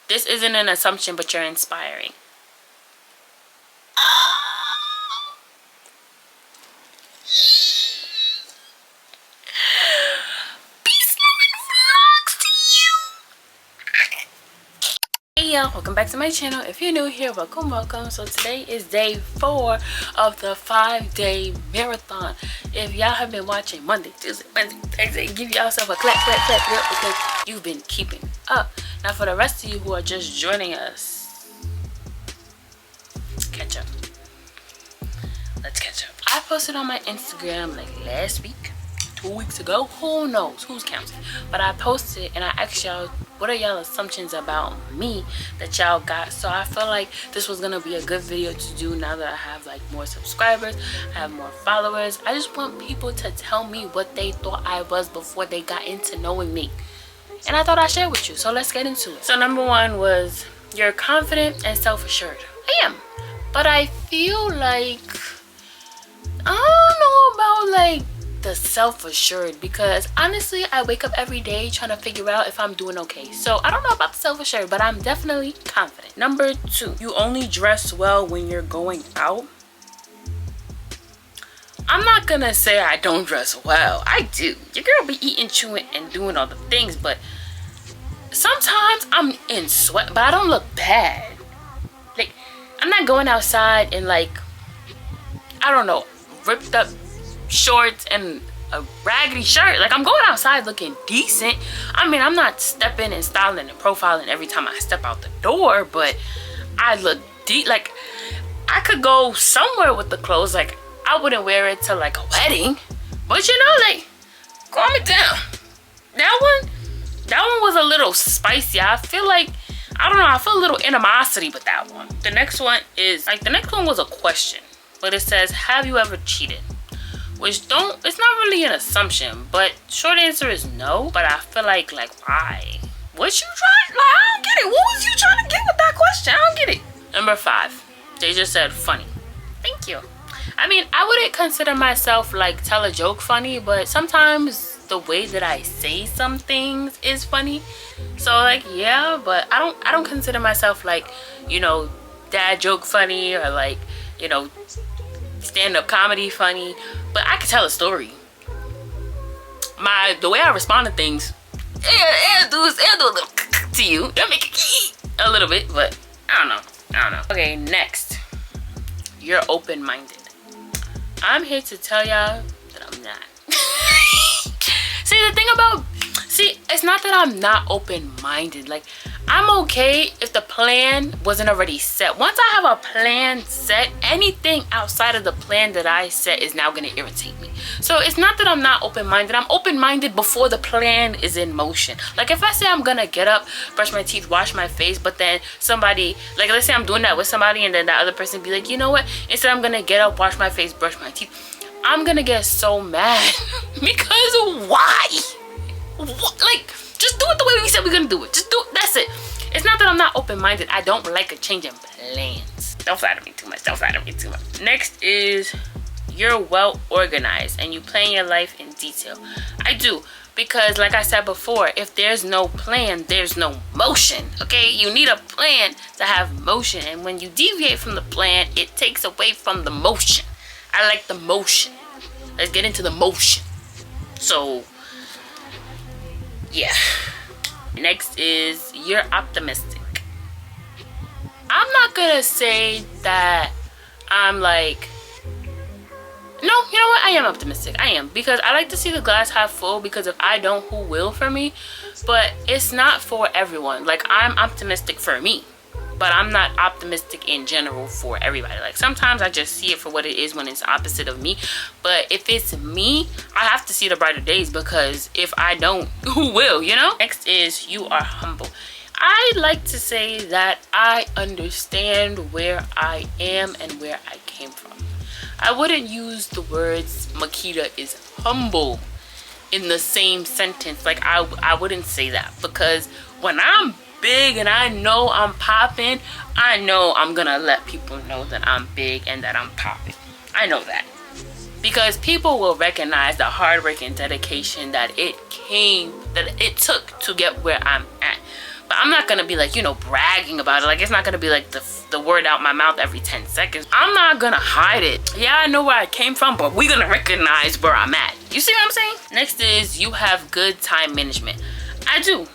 This isn't an assumption, but you're inspiring. Hey y'all, welcome back to my channel. If you're new here, welcome. So today is day 4 of the 5-day marathon. If y'all have been watching Monday, Tuesday, Wednesday, Thursday, give yourself a clap because you've been keeping up. Now for the rest of you who are just joining us, catch up. Let's catch up. I posted on my Instagram like last week, 2 weeks ago, who knows, who's counting, but I posted and I asked y'all, what are y'all assumptions about me that y'all got? So I felt like this was gonna be a good video to do now that I have like more subscribers, I have more followers. I just want people to tell me what they thought I was before they got into knowing me, and I thought I'd share with you. So let's get into it. So number 1 was, you're confident and self-assured. I am, but I feel like I don't know about like the self-assured, because honestly I wake up every day trying to figure out if I'm doing okay. So I don't know about the self-assured, but I'm definitely confident. Number 2, you only dress well when you're going out. I'm not gonna say I don't dress well. I do. Your girl be eating, chewing, and doing all the things, but sometimes I'm in sweat, but I don't look bad. Like, I'm not going outside in like, I don't know, ripped up shorts and a raggedy shirt. Like, I'm going outside looking decent. I mean, I'm not stepping and styling and profiling every time I step out the door, but I look like I could go somewhere with the clothes. Like, I wouldn't wear it to like a wedding, but you know, like, calm it down. That one was a little spicy. I feel like, I don't know, I feel a little animosity with that one. The next one is like, the next one was a question, but it says, have you ever cheated? Which it's not really an assumption, but short answer is no. But I feel like why? What you trying? Like, I don't get it. What was you trying to get with that question? I don't get it. Number 5, they just said funny. Thank you. I mean, I wouldn't consider myself like tell a joke funny, but sometimes the way that I say some things is funny. So like, yeah, but I don't consider myself like, you know, dad joke funny or like, you know, stand-up comedy funny, but I can tell a story. The way I respond to things, it'll do a little to you. It'll make it a little bit, but I don't know. Okay, next, you're open-minded. I'm here to tell y'all that I'm not. It's not that I'm not open-minded. Like, I'm okay if the plan wasn't already set. Once I have a plan set, anything outside of the plan that I set is now gonna irritate me. So it's not that I'm not open-minded. I'm open-minded before the plan is in motion. Like, if I say I'm gonna get up, brush my teeth, wash my face, but then somebody, like, let's say I'm doing that with somebody and then that other person be like, you know what? Instead I'm gonna get up, wash my face, brush my teeth. I'm gonna get so mad. Because why? What? Like, just do it the way we said we're gonna do it. Just do it. That's it. It's not that I'm not open-minded. I don't like a change in plans. Don't flatter me too much. Next is, you're well organized and you plan your life in detail. I do, because like I said before, if there's no plan, there's no motion. Okay, you need a plan to have motion, and when you deviate from the plan, it takes away from the motion. I like the motion. Let's get into the motion. So yeah. Next is, you're optimistic. I'm not gonna say that I'm like, no, you know what? I am optimistic. I am, because I like to see the glass half full, because if I don't, who will for me? But it's not for everyone. Like, I'm optimistic for me, but I'm not optimistic in general for everybody. Like, sometimes I just see it for what it is when it's opposite of me. But if it's me, I have to see the brighter days, because if I don't, who will, you know? Next is, you are humble. I like to say that I understand where I am and where I came from. I wouldn't use the words Makita is humble in the same sentence. Like, I wouldn't say that, because when I'm big and I know I'm popping, I know I'm gonna let people know that I'm big and that I'm popping. I know that, because people will recognize the hard work and dedication that it took to get where I'm at. But I'm not gonna be like, you know, bragging about it. Like, it's not gonna be like the word out my mouth every 10 seconds. I'm not gonna hide it. Yeah, I know where I came from, but we're gonna recognize where I'm at. You see what I'm saying? Next is you have good time management. I do.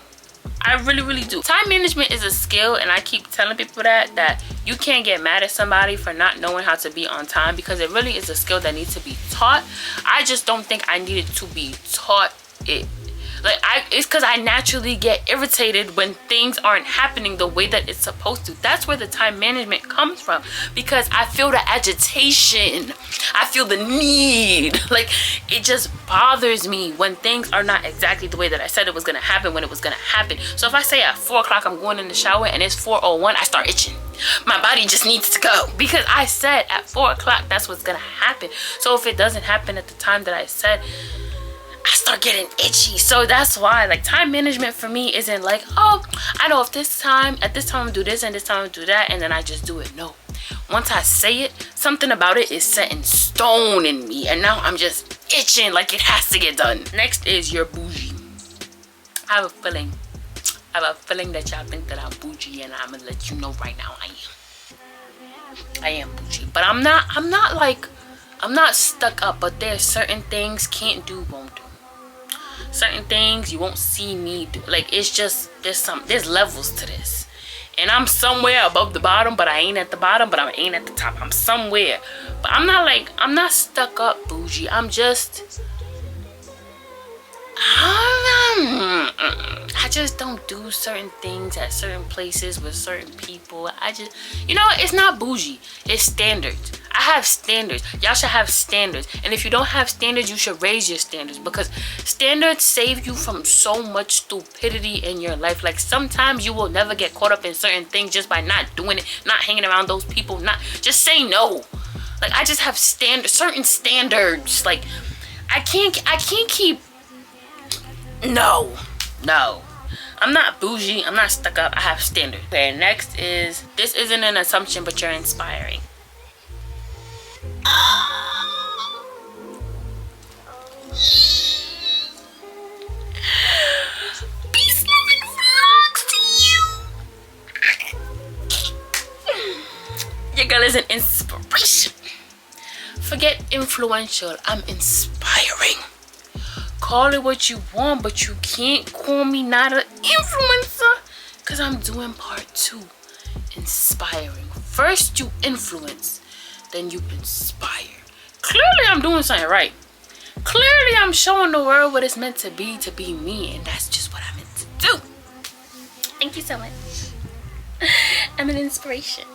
I really do. Time management is a skill, and I keep telling people that you can't get mad at somebody for not knowing how to be on time, because it really is a skill that needs to be taught. I just don't think I needed to be taught it. Like, it's because I naturally get irritated when things aren't happening the way that it's supposed to. That's where the time management comes from, because I feel the agitation. I feel the need. Like, it just bothers me when things are not exactly the way that I said it was going to happen when it was going to happen. So if I say at 4 o'clock I'm going in the shower and it's 4:01, I start itching. My body just needs to go, because I said at 4 o'clock that's what's going to happen. So if it doesn't happen at the time that I said, I start getting itchy. So that's why, like, time management for me isn't like, oh, I know if at this time I'm do this and this time I'm do that, and then I just do it. No. Once I say it, something about it is set in stone in me, and now I'm just itching like it has to get done. Next is you're bougie. I have a feeling that y'all think that I'm bougie, and I'm gonna let you know right now I am bougie. But I'm not stuck up, but there's certain things can't do, won't do. Certain things you won't see me do. Like, it's just, there's levels to this. And I'm somewhere above the bottom, but I ain't at the bottom, but I ain't at the top. I'm somewhere. But I'm not stuck up bougie. I'm just, I just don't do certain things at certain places with certain people. You know, it's not bougie. It's standards. I have standards. Y'all should have standards. And if you don't have standards, you should raise your standards, because standards save you from so much stupidity in your life. Like, sometimes you will never get caught up in certain things just by not doing it, not hanging around those people, not just say no. Like, I just have certain standards. Like, I can't keep. No. I'm not bougie. I'm not stuck up. I have standards. Okay, next is, this isn't an assumption, but you're inspiring. Peace, love, and vlogs to you. Your girl is an inspiration. Forget influential. I'm inspiring. Call it what you want, but you can't call me not an influencer, because I'm doing part 2. Inspiring. First you influence, then you inspire. Clearly I'm doing something right. Clearly I'm showing the world what it's meant to be me, and that's just what I'm meant to do. Thank you so much. I'm an inspiration.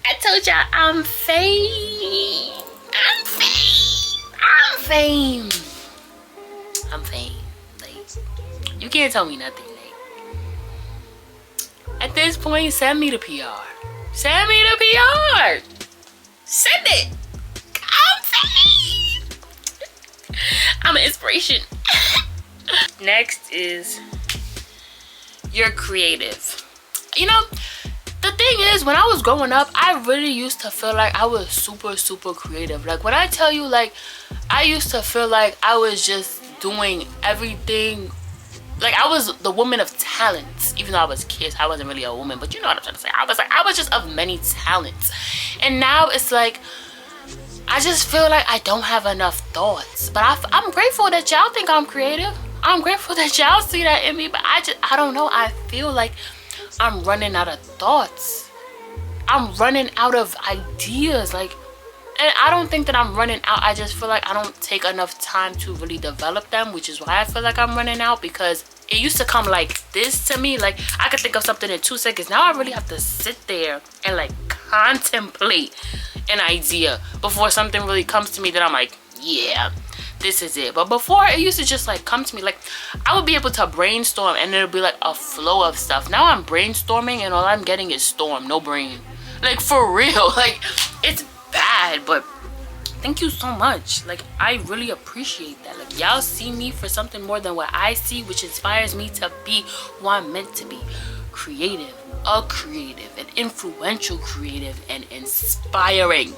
I told y'all I'm fame. I'm fame. Like, you can't tell me nothing. At this point, send me the PR. Send me the PR. Send it. I'm fame. I'm an inspiration. Next is you're creative. You know, the thing is, when I was growing up, I really used to feel like I was super creative. Like, when I tell you, like, I used to feel like I was just doing everything. Like, I was the woman of talents. Even though I was a kid, I wasn't really a woman, but you know what I'm trying to say. I was just of many talents. And now it's like, I just feel like I don't have enough thoughts. But I'm grateful that y'all think I'm creative. I'm grateful that y'all see that in me. But I don't know. I feel like I'm running out of thoughts. I'm running out of ideas. Like, and I don't think that I'm running out. I just feel like I don't take enough time to really develop them, which is why I feel like I'm running out, because it used to come like this to me. Like, I could think of something in 2 seconds. Now I really have to sit there and, like, contemplate an idea before something really comes to me that I'm like, yeah, this is it. But before, it used to just, like, come to me. Like, I would be able to brainstorm and it'll be like a flow of stuff. Now I'm brainstorming and all I'm getting is storm, no brain. Like, for real. Like, it's bad, but thank you so much. Like, I really appreciate that. Like, y'all see me for something more than what I see, which inspires me to be who I'm meant to be. Creative, a creative, an influential creative, and inspiring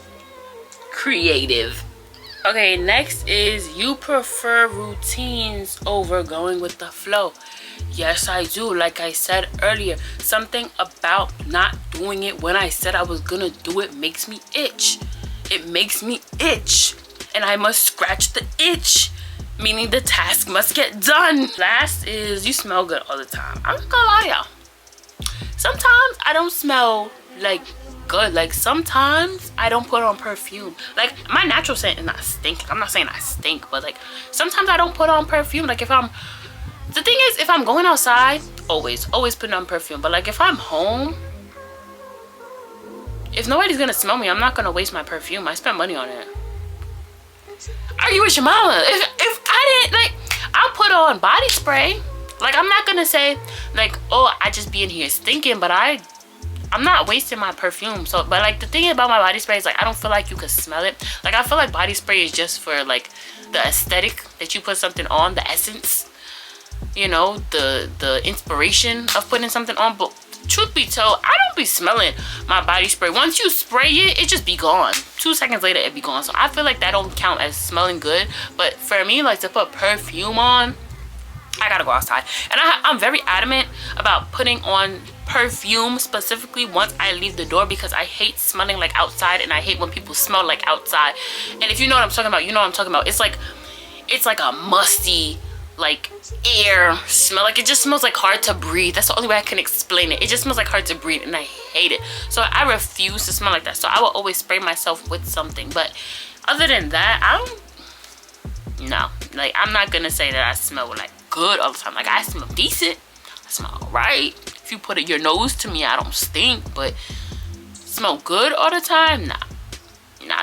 creative. Okay, next is you prefer routines over going with the flow. Yes, I do. Like I said earlier, something about not doing it when I said I was gonna do it makes me itch. It makes me itch. And I must scratch the itch, meaning the task must get done. Last is you smell good all the time. I'm not gonna lie, y'all. Sometimes I don't smell like good. Like sometimes I don't put on perfume. Like my natural scent is not stinking. I'm not saying I stink, but like sometimes I don't put on perfume. Like the thing is, if I'm going outside, always putting on perfume. But like if I'm home, if nobody's gonna smell me, I'm not gonna waste my perfume. I spent money on it. Are you with your mama? If I didn't, like, I'll put on body spray. Like I'm not gonna say like, oh, I just be in here stinking, but I'm not wasting my perfume. So, but like the thing about my body spray is like I don't feel like you could smell it. Like I feel like body spray is just for like the aesthetic that you put something on, the essence, you know, the inspiration of putting something on. But truth be told, I don't be smelling my body spray. Once you spray it, it just be gone. 2 seconds later, it be gone. So I feel like that don't count as smelling good. But for me, like to put perfume on, I gotta go outside. And I'm very adamant about putting on perfume specifically once I leave the door, because I hate smelling like outside, and I hate when people smell like outside. And if you know what I'm talking about, you know what I'm talking about. It's like a musty like air smell. Like it just smells like hard to breathe. That's the only way I can explain it. It just smells like hard to breathe, and I hate it. So I refuse to smell like that. So I will always spray myself with something. But other than that, no, like I'm not gonna say that I smell like good all the time. Like I smell decent, I smell alright. If you put your nose to me, I don't stink. But smell good all the time, nah.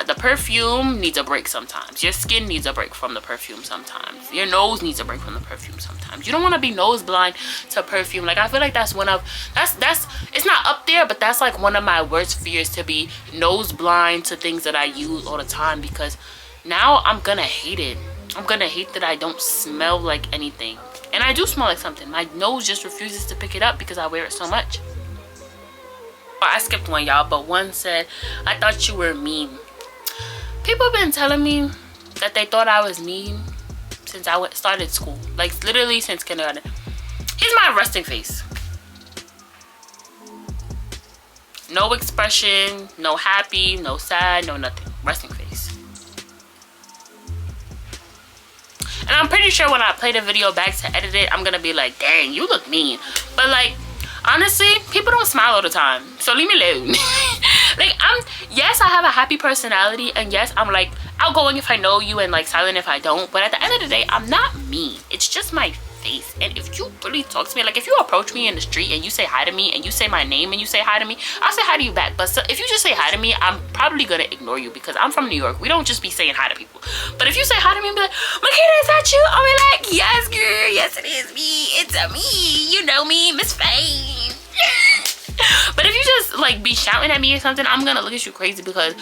The perfume needs a break sometimes. Your skin needs a break from the perfume sometimes. Your nose needs a break from the perfume sometimes. You don't want to be nose blind to perfume. Like I feel like that's it's not up there, but that's like one of my worst fears, to be nose blind to things that I use all the time, because now I'm gonna hate it. I'm gonna hate that I don't smell like anything. And I do smell like something. My nose just refuses to pick it up because I wear it so much. I skipped one, y'all, but one said, I thought you were mean. People have been telling me that they thought I was mean since I started school. Like literally since kindergarten. Here's my resting face. No expression, no happy, no sad, no nothing. Resting face. And I'm pretty sure when I play the video back to edit it, I'm gonna be like, dang, you look mean. But like, honestly, people don't smile all the time, so leave me alone. Like yes, I have a happy personality, and yes, I'm like outgoing if I know you and like silent if I don't. But at the end of the day, I'm not mean. It's just my face. And if you really talk to me, like if you approach me in the street and you say hi to me and you say my name and you say hi to me, I'll say hi to you back. But if you just say hi to me, I'm probably gonna ignore you, because I'm from New York. We don't just be saying hi to people. But if you say hi to me and be like, Makita, is that you? I'll be like, yes, girl, yes, it is me. It's me. You know me, Miss Fame. But if you just like be shouting at me or something, I'm gonna look at you crazy, because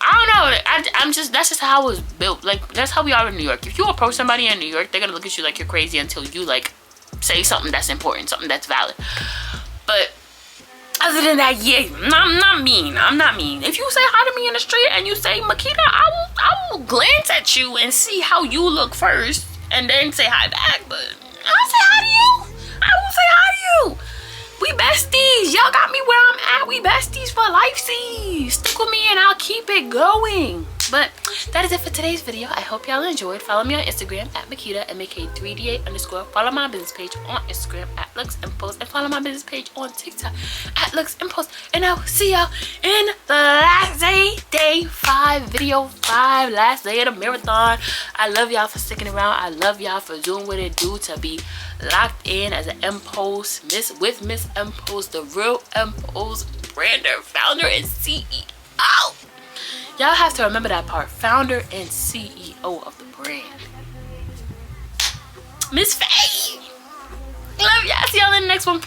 I don't know. That's just how I was built. Like that's how we are in New York. If you approach somebody in New York, they're gonna look at you like you're crazy until you like say something that's important, something that's valid. But other than that, yeah, I'm not mean. I'm not mean. If you say hi to me in the street and you say Makita, I will glance at you and see how you look first, and then say hi back. But I'll say hi to you. I will say hi to you. We besties. Y'all got me where I'm at. We besties for life. Stick with me and I'll keep it going. But that is it for today's video. I hope y'all enjoyed. Follow me on Instagram at Makita, MAK3DA_. Follow my business page on Instagram at luxempulse. And follow my business page on TikTok at luxempulse. And I will see y'all in the last day 5, video 5, last day of the marathon. I love y'all for sticking around. I love y'all for doing what it do to be locked in as an Impulse, Miss Impulse, the real Impulse brander, founder, and CEO. Y'all have to remember that part. Founder and CEO of the brand. Miss Faye. Love y'all. See y'all in the next one.